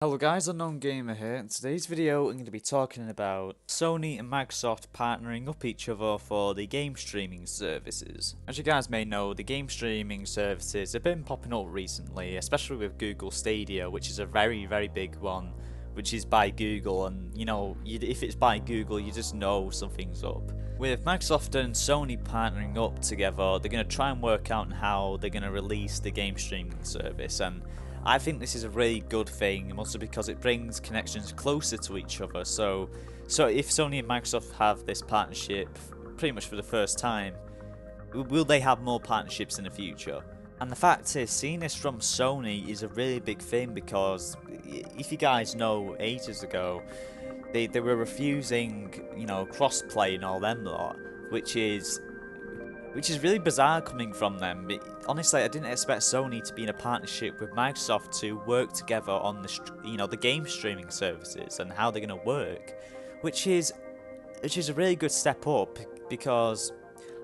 Hello guys, Unknown Gamer here. In today's video I'm going to be talking about Sony and Microsoft partnering up each other for the game streaming services. As you guys may know, the game streaming services have been popping up recently, especially with Google Stadia, which is a very big one, which is by Google, and you know, if it's by Google you just know something's up. With Microsoft and Sony partnering up together, they're going to try and work out how they're going to release the game streaming service, and I think this is a really good thing, mostly because it brings connections closer to each other. So if Sony and Microsoft have this partnership pretty much for the first time, will they have more partnerships in the future? And the fact is, seeing this from Sony is a really big thing, because if you guys know, ages ago, they were refusing, you know, cross-play and all them lot, which is really bizarre coming from them. Honestly, I didn't expect Sony to be in a partnership with Microsoft to work together on the game streaming services and how they're going to work, which is a really good step up, because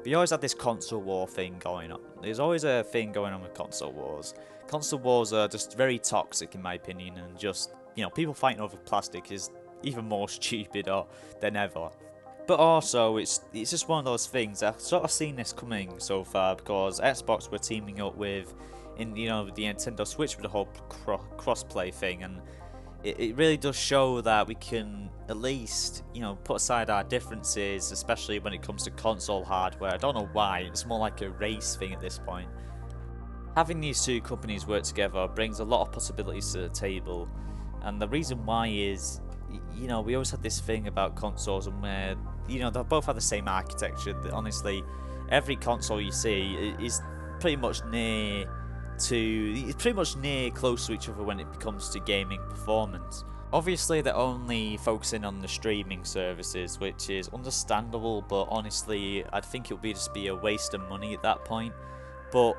we always had this console war thing going on. There's always a thing going on with console wars. Console wars are just very toxic in my opinion, and just, you know, people fighting over plastic is even more stupid than ever. But also, it's just one of those things. I've sort of seen this coming so far, because Xbox were teaming up with, the Nintendo Switch with the whole cross-play thing, and it really does show that we can at least, you know, put aside our differences, especially when it comes to console hardware. I don't know why, it's more like a race thing at this point. Having these two companies work together brings a lot of possibilities to the table, and the reason why is, you know, we always had this thing about consoles, and where, you know, they both have the same architecture. Honestly, every console you see is pretty much close to each other when it comes to gaming performance. Obviously, they're only focusing on the streaming services, which is understandable, but honestly, I think it would just be a waste of money at that point. But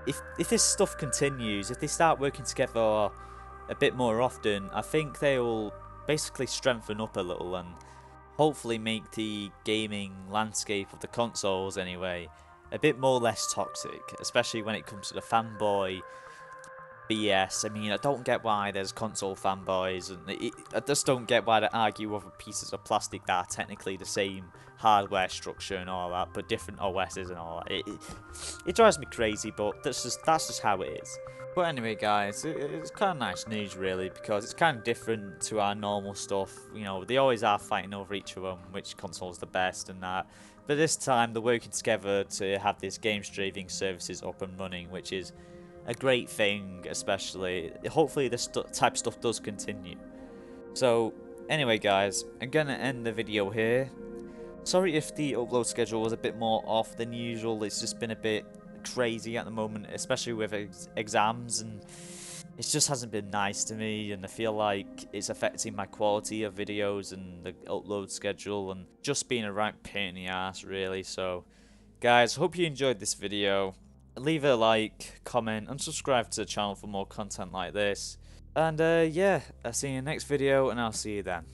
if this stuff continues, if they start working together a bit more often, I think they will basically strengthen up a little and hopefully make the gaming landscape of the consoles anyway a bit more less toxic, especially when it comes to the fanboy BS. I mean, I don't get why there's console fanboys, and I just don't get why they argue over pieces of plastic that are technically the same hardware structure and all that, but different OSs and all that. It drives me crazy, but that's just how it is. But anyway, guys, it's kind of nice news really, because it's kind of different to our normal stuff. You know, they always are fighting over each other, which console's the best and that. But this time they're working together to have this game streaming services up and running, which is a great thing, especially. Hopefully this type of stuff does continue. So anyway, guys, I'm gonna end the video here. Sorry if the upload schedule was a bit more off than usual. It's just been a bit crazy at the moment, especially with exams, and it just hasn't been nice to me, and I feel like it's affecting my quality of videos and the upload schedule, and just being a right pain in the ass really. So guys, hope you enjoyed this video. Leave a like, comment, and subscribe to the channel for more content like this. And yeah, I'll see you in the next video, and I'll see you then.